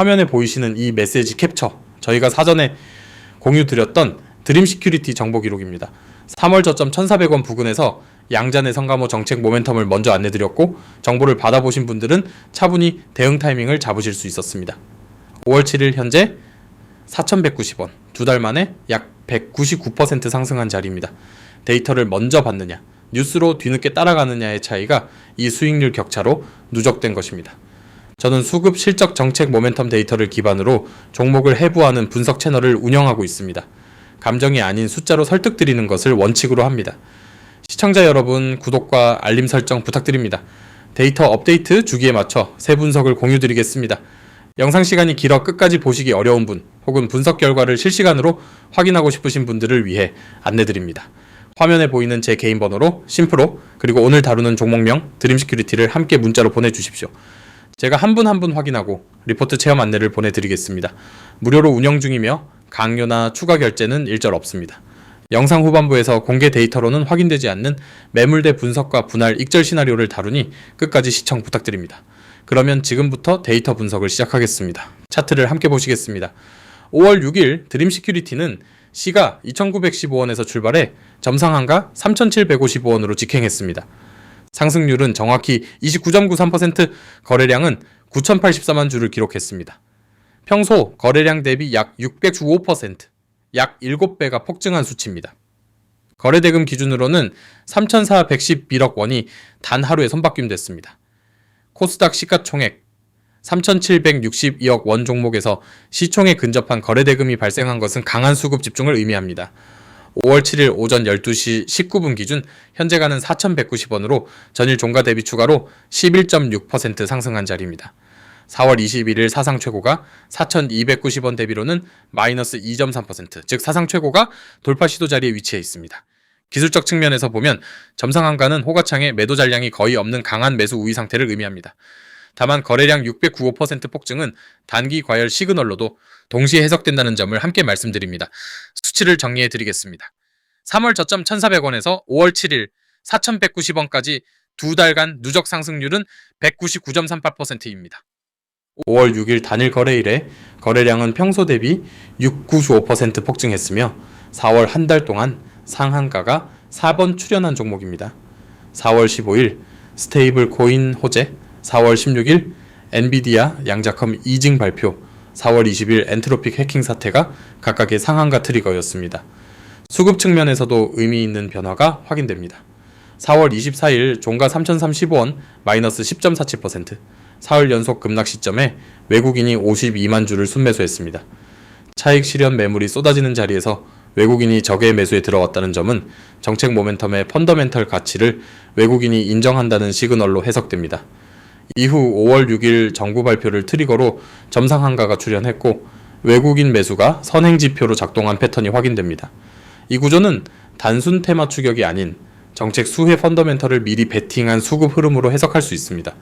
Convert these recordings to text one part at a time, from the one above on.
화면에 보이시는 이 메시지 캡처, 저희가 사전에 공유 드렸던 드림 시큐리티 정보 기록입니다. 3월 저점 1,400원 부근에서 양자내 성감호 정책 모멘텀을 먼저 안내드렸고, 정보를 받아보신 분들은 차분히 대응 타이밍을 잡으실 수 있었습니다. 5월 7일 현재 4,190원, 두 달 만에 약 199% 상승한 자리입니다. 데이터를 먼저 받느냐, 뉴스로 뒤늦게 따라가느냐의 차이가 이 수익률 격차로 누적된 것입니다. 저는 수급 실적 정책 모멘텀 데이터를 기반으로 종목을 해부하는 분석 채널을 운영하고 있습니다. 감정이 아닌 숫자로 설득드리는 것을 원칙으로 합니다. 시청자 여러분, 구독과 알림 설정 부탁드립니다. 데이터 업데이트 주기에 맞춰 새 분석을 공유드리겠습니다. 영상 시간이 길어 끝까지 보시기 어려운 분, 혹은 분석 결과를 실시간으로 확인하고 싶으신 분들을 위해 안내드립니다. 화면에 보이는 제 개인 번호로 심프로, 그리고 오늘 다루는 종목명 드림 시큐리티를 함께 문자로 보내주십시오. 제가 한 분 한 분 확인하고 리포트 체험 안내를 보내드리겠습니다. 무료로 운영 중이며 강요나 추가 결제는 일절 없습니다. 영상 후반부에서 공개 데이터로는 확인되지 않는 매물대 분석과 분할 익절 시나리오를 다루니 끝까지 시청 부탁드립니다. 그러면 지금부터 데이터 분석을 시작하겠습니다. 차트를 함께 보시겠습니다. 5월 6일 드림 시큐리티는 시가 2,915원에서 출발해 점상한가 3,755원으로 직행했습니다. 상승률은 정확히 29.93%, 거래량은 9,084만 주를 기록했습니다. 평소 거래량 대비 약 695%, 약 7배가 폭증한 수치입니다. 거래대금 기준으로는 3,411억 원이 단 하루에 손바뀜됐습니다. 코스닥 시가총액 3,762억 원 종목에서 시총에 근접한 거래대금이 발생한 것은 강한 수급 집중을 의미합니다. 5월 7일 오전 12시 19분 기준 현재 가는 4,190원으로 전일 종가 대비 추가로 11.6% 상승한 자리입니다. 4월 21일 사상 최고가 4,290원 대비로는 마이너스 2.3%, 즉 사상 최고가 돌파 시도 자리에 위치해 있습니다. 기술적 측면에서 보면 점상한가는 호가창에 매도 잔량이 거의 없는 강한 매수 우위 상태를 의미합니다. 다만 거래량 695% 폭증은 단기 과열 시그널로도 동시에 해석된다는 점을 함께 말씀드립니다. 수치를 정리해 드리겠습니다. 3월 저점 1,400원에서 5월 7일 4,190원까지 두 달간 누적 상승률은 199.38%입니다. 5월 6일 단일 거래일에 거래량은 평소 대비 695% 폭증했으며 4월 한 달 동안 상한가가 4번 출현한 종목입니다. 4월 15일 스테이블 코인 호재, 4월 16일 엔비디아 양자컴 이징 발표, 4월 20일 엔트로픽 해킹 사태가 각각의 상한가 트리거였습니다. 수급 측면에서도 의미 있는 변화가 확인됩니다. 4월 24일 종가 3,035원 마이너스 10.47%, 사흘 연속 급락 시점에 외국인이 52만 주를 순매수했습니다. 차익 실현 매물이 쏟아지는 자리에서 외국인이 적의 매수에 들어왔다는 점은 정책 모멘텀의 펀더멘털 가치를 외국인이 인정한다는 시그널로 해석됩니다. 이후 5월 6일 정부 발표를 트리거로 점상한가가 출현했고 외국인 매수가 선행지표로 작동한 패턴이 확인됩니다. 이 구조는 단순 테마 추격이 아닌 정책 수혜 펀더멘털을 미리 베팅한 수급 흐름으로 해석할 수 있습니다.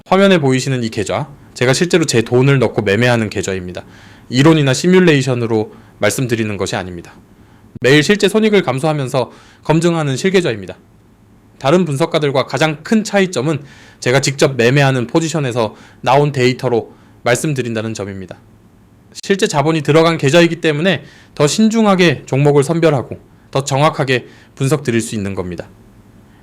화면에 보이시는 이 계좌, 제가 실제로 제 돈을 넣고 매매하는 계좌입니다. 이론이나 시뮬레이션으로 말씀드리는 것이 아닙니다. 매일 실제 손익을 감소하면서 검증하는 실계좌입니다. 다른 분석가들과 가장 큰 차이점은 제가 직접 매매하는 포지션에서 나온 데이터로 말씀드린다는 점입니다. 실제 자본이 들어간 계좌이기 때문에 더 신중하게 종목을 선별하고 더 정확하게 분석 드릴 수 있는 겁니다.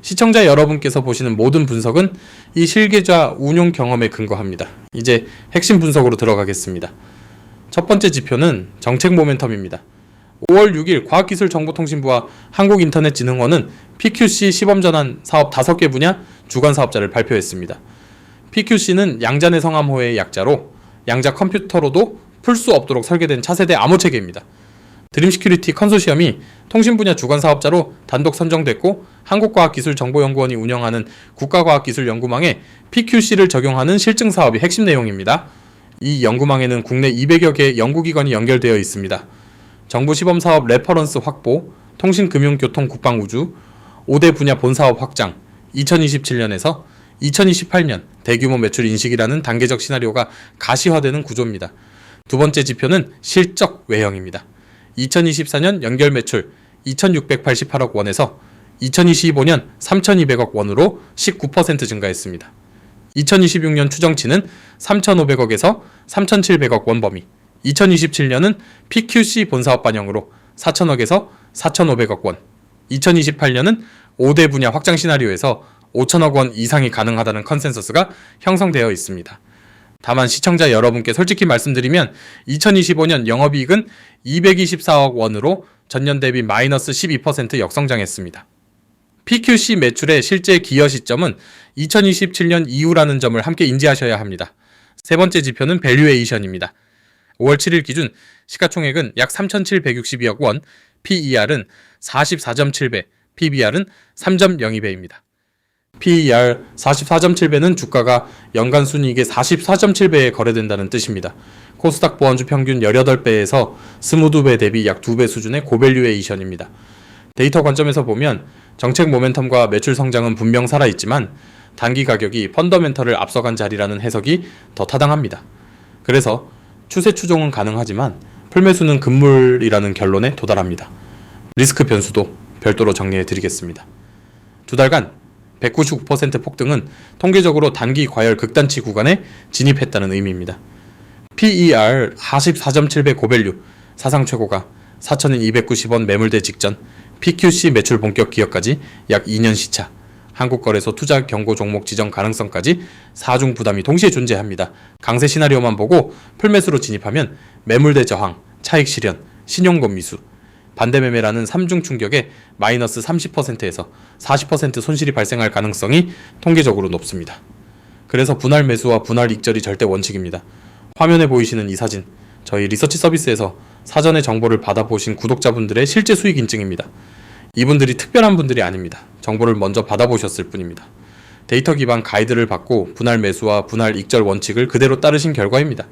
시청자 여러분께서 보시는 모든 분석은 이 실계좌 운용 경험에 근거합니다. 이제 핵심 분석으로 들어가겠습니다. 첫 번째 지표는 정책 모멘텀입니다. 5월 6일 과학기술정보통신부와 한국인터넷진흥원은 PQC 시범전환 사업 5개 분야 주간 사업자를 발표했습니다. PQC는 양자내 성암호의 약자로 양자 컴퓨터로도 풀 수 없도록 설계된 차세대 암호체계입니다. 드림 시큐리티 컨소시엄이 통신 분야 주간 사업자로 단독 선정됐고 한국과학기술정보연구원이 운영하는 국가과학기술연구망에 PQC를 적용하는 실증 사업이 핵심 내용입니다. 이 연구망에는 국내 200여 개 연구기관이 연결되어 있습니다. 정부 시범사업 레퍼런스 확보, 통신금융교통 국방우주, 5대 분야 본사업 확장, 2027년에서 2028년 대규모 매출 인식이라는 단계적 시나리오가 가시화되는 구조입니다. 두 번째 지표는 실적 외형입니다. 2024년 연결 매출 2,688억 원에서 2025년 3,200억 원으로 19% 증가했습니다. 2026년 추정치는 3,500억에서 3,700억 원 범위, 2027년은 PQC 본사업 반영으로 4,000억에서 4,500억 원, 2028년은 5대 분야 확장 시나리오에서 5,000억 원 이상이 가능하다는 컨센서스가 형성되어 있습니다. 다만 시청자 여러분께 솔직히 말씀드리면 2025년 영업이익은 224억 원으로 전년 대비 마이너스 12% 역성장했습니다. PQC 매출의 실제 기여 시점은 2027년 이후라는 점을 함께 인지하셔야 합니다. 세 번째 지표는 밸류에이션입니다. 5월 7일 기준 시가총액은 약 3,762억 원, PER은 44.7배, PBR은 3.02배입니다. PER 44.7배는 주가가 연간 순이익의 44.7배에 거래된다는 뜻입니다. 코스닥 보안주 평균 18배에서 22배 대비 약 2배 수준의 고밸류에이션입니다. 데이터 관점에서 보면 정책 모멘텀과 매출 성장은 분명 살아있지만 단기 가격이 펀더멘털을 앞서간 자리라는 해석이 더 타당합니다. 그래서 추세 추종은 가능하지만 풀매수는 금물이라는 결론에 도달합니다. 리스크 변수도 별도로 정리해 드리겠습니다. 두 달간 199% 폭등은 통계적으로 단기 과열 극단치 구간에 진입했다는 의미입니다. PER 44.7배 고밸류, 사상 최고가 4,290원 매물대 직전, PQC 매출 본격 기여까지 약 2년 시차, 한국거래소 투자 경고 종목 지정 가능성까지 4중 부담이 동시에 존재합니다. 강세 시나리오만 보고 풀매수로 진입하면 매물대 저항, 차익 실현, 신용권 미수, 반대매매라는 3중 충격에 마이너스 30%에서 40% 손실이 발생할 가능성이 통계적으로 높습니다. 그래서 분할 매수와 분할 익절이 절대 원칙입니다. 화면에 보이시는 이 사진, 저희 리서치 서비스에서 사전에 정보를 받아보신 구독자분들의 실제 수익 인증입니다. 이분들이 특별한 분들이 아닙니다. 정보를 먼저 받아보셨을 뿐입니다. 데이터 기반 가이드를 받고 분할 매수와 분할 익절 원칙을 그대로 따르신 결과입니다.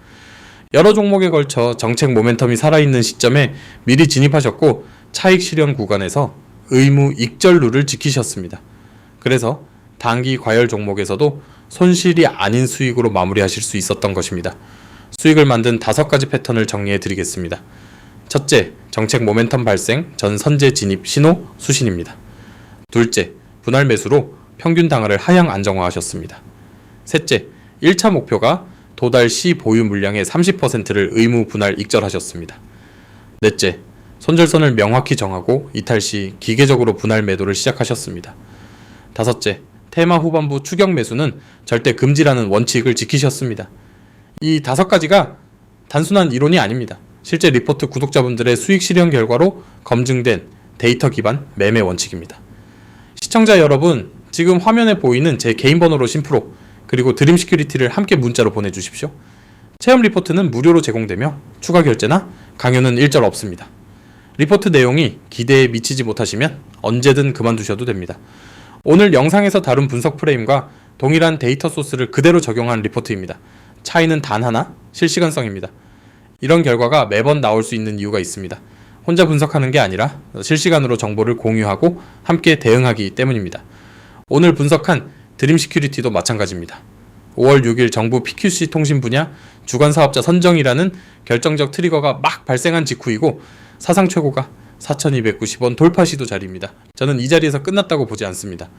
여러 종목에 걸쳐 정책 모멘텀이 살아있는 시점에 미리 진입하셨고 차익 실현 구간에서 의무 익절 룰을 지키셨습니다. 그래서 단기 과열 종목에서도 손실이 아닌 수익으로 마무리하실 수 있었던 것입니다. 수익을 만든 5가지 패턴을 정리해 드리겠습니다. 첫째, 정책 모멘텀 발생 전 선제 진입 신호 수신입니다. 둘째, 분할 매수로 평균 당화를 하향 안정화하셨습니다. 셋째, 1차 목표가 도달 시 보유 물량의 30%를 의무 분할 익절하셨습니다. 넷째, 손절선을 명확히 정하고 이탈 시 기계적으로 분할 매도를 시작하셨습니다. 다섯째, 테마 후반부 추격 매수는 절대 금지라는 원칙을 지키셨습니다. 이 5가지가 단순한 이론이 아닙니다. 실제 리포트 구독자분들의 수익 실현 결과로 검증된 데이터 기반 매매 원칙입니다. 시청자 여러분, 지금 화면에 보이는 제 개인 번호로 심프로 그리고 드림 시큐리티를 함께 문자로 보내주십시오. 체험 리포트는 무료로 제공되며 추가 결제나 강요는 일절 없습니다. 리포트 내용이 기대에 미치지 못하시면 언제든 그만두셔도 됩니다. 오늘 영상에서 다룬 분석 프레임과 동일한 데이터 소스를 그대로 적용한 리포트입니다. 차이는 단 하나, 실시간성입니다. 이런 결과가 매번 나올 수 있는 이유가 있습니다. 혼자 분석하는 게 아니라 실시간으로 정보를 공유하고 함께 대응하기 때문입니다. 오늘 분석한 드림 시큐리티도 마찬가지입니다. 5월 6일 정부 PQC 통신 분야 주간 사업자 선정이라는 결정적 트리거가 막 발생한 직후이고 사상 최고가 4,290원 돌파 시도 자리입니다. 저는 이 자리에서 끝났다고 보지 않습니다.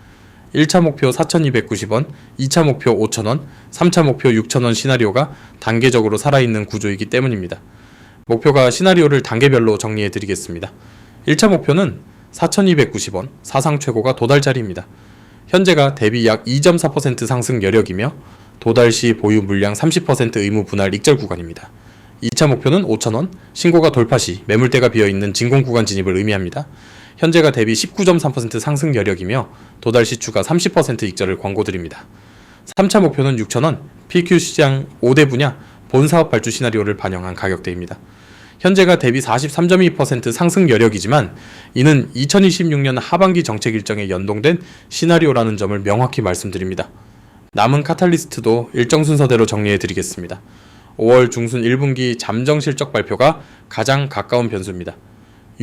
1차 목표 4,290원, 2차 목표 5,000원, 3차 목표 6,000원 시나리오가 단계적으로 살아있는 구조이기 때문입니다. 목표가 시나리오를 단계별로 정리해 드리겠습니다. 1차 목표는 4,290원, 사상 최고가 도달 자리입니다. 현재가 대비 약 2.4% 상승 여력이며 도달 시 보유 물량 30% 의무 분할 익절 구간입니다. 2차 목표는 5,000원, 신고가 돌파 시 매물대가 비어있는 진공 구간 진입을 의미합니다. 현재가 대비 19.3% 상승 여력이며 도달 시 추가 30% 익절을 권고드립니다. 3차 목표는 6,000원, PQ 시장 5대 분야 본사업 발주 시나리오를 반영한 가격대입니다. 현재가 대비 43.2% 상승 여력이지만 이는 2026년 하반기 정책 일정에 연동된 시나리오라는 점을 명확히 말씀드립니다. 남은 카탈리스트도 일정 순서대로 정리해 드리겠습니다. 5월 중순 1분기 잠정 실적 발표가 가장 가까운 변수입니다.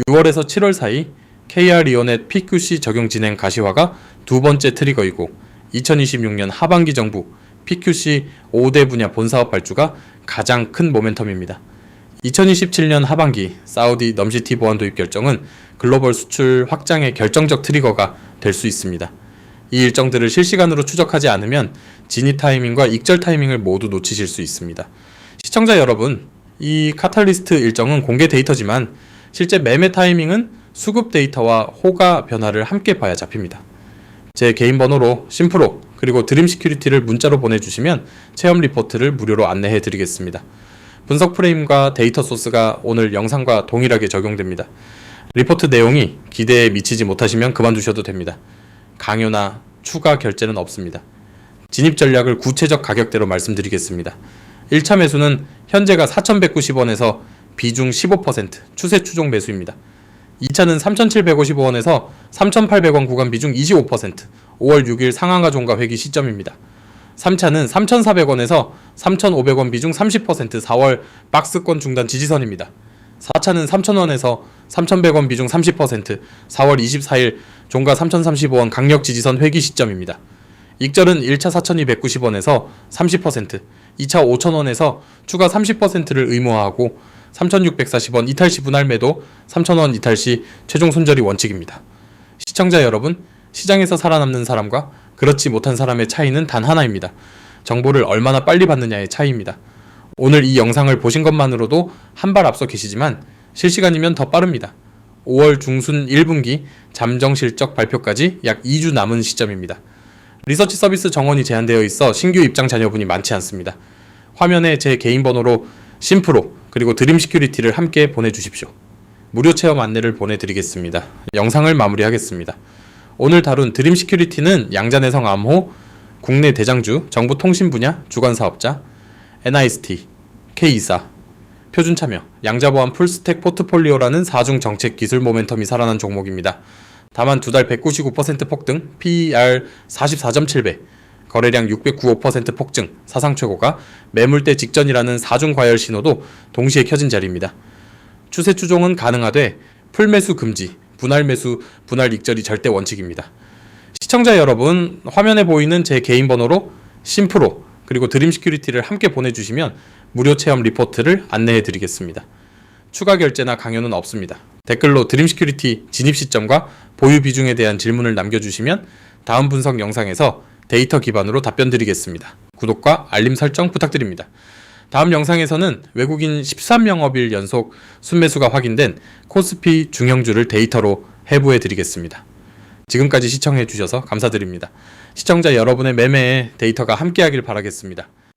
6월에서 7월 사이 KR이온의 PQC 적용 진행 가시화가 두 번째 트리거이고 2026년 하반기 정부 PQC 5대 분야 본사업 발주가 가장 큰 모멘텀입니다. 2027년 하반기 사우디 넘시티 보안 도입 결정은 글로벌 수출 확장의 결정적 트리거가 될 수 있습니다. 이 일정들을 실시간으로 추적하지 않으면 진입 타이밍과 익절 타이밍을 모두 놓치실 수 있습니다. 시청자 여러분, 이 카탈리스트 일정은 공개 데이터지만 실제 매매 타이밍은 수급 데이터와 호가 변화를 함께 봐야 잡힙니다. 제 개인 번호로 심프로 그리고 드림시큐리티를 문자로 보내주시면 체험 리포트를 무료로 안내해 드리겠습니다. 분석 프레임과 데이터 소스가 오늘 영상과 동일하게 적용됩니다. 리포트 내용이 기대에 미치지 못하시면 그만두셔도 됩니다. 강요나 추가 결제는 없습니다. 진입 전략을 구체적 가격대로 말씀드리겠습니다. 1차 매수는 현재가 4,190원에서 비중 15% 추세 추종 매수입니다. 2차는 3,750원에서 3,800원 구간 비중 25% 5월 6일 상한가 종가 회기 시점입니다. 3차는 3,400원에서 3,500원 비중 30% 4월 박스권 중단 지지선입니다. 4차는 3,000원에서 3,100원 비중 30% 4월 24일 종가 3,035원 강력 지지선 회기 시점입니다. 익절은 1차 4,290원에서 30%, 2차 5,000원에서 추가 30%를 의무화하고 3,640원 이탈 시 분할 매도, 3,000원 이탈 시 최종 손절이 원칙입니다. 시청자 여러분, 시장에서 살아남는 사람과 그렇지 못한 사람의 차이는 단 하나입니다. 정보를 얼마나 빨리 받느냐의 차이입니다. 오늘 이 영상을 보신 것만으로도 한 발 앞서 계시지만 실시간이면 더 빠릅니다. 5월 중순 1분기 잠정 실적 발표까지 약 2주 남은 시점입니다. 리서치 서비스 정원이 제한되어 있어 신규 입장 자녀분이 많지 않습니다. 화면에 제 개인 번호로 심프로 그리고 드림시큐리티를 함께 보내주십시오. 무료 체험 안내를 보내드리겠습니다. 영상을 마무리하겠습니다. 오늘 다룬 드림시큐리티는 양자내성 암호, 국내 대장주, 정보통신 분야, 주관사업자, NIST, K이사, 표준참여, 양자보안 풀스택 포트폴리오라는 4중 정책 기술 모멘텀이 살아난 종목입니다. 다만 두 달 199% 폭등, PER 44.7배, 거래량 695% 폭증, 사상 최고가 매물대 직전이라는 4중 과열 신호도 동시에 켜진 자리입니다. 추세 추종은 가능하되 풀매수 금지, 분할 매수, 분할 익절이 절대 원칙입니다. 시청자 여러분, 화면에 보이는 제 개인 번호로 심프로 그리고 드림시큐리티를 함께 보내주시면 무료 체험 리포트를 안내해 드리겠습니다. 추가 결제나 강요는 없습니다. 댓글로 드림시큐리티 진입 시점과 보유 비중에 대한 질문을 남겨주시면 다음 분석 영상에서 데이터 기반으로 답변 드리겠습니다. 구독과 알림 설정 부탁드립니다. 다음 영상에서는 외국인 13영업일 연속 순매수가 확인된 코스피 중형주를 데이터로 해부해 드리겠습니다. 지금까지 시청해 주셔서 감사드립니다. 시청자 여러분의 매매에 데이터가 함께하길 바라겠습니다.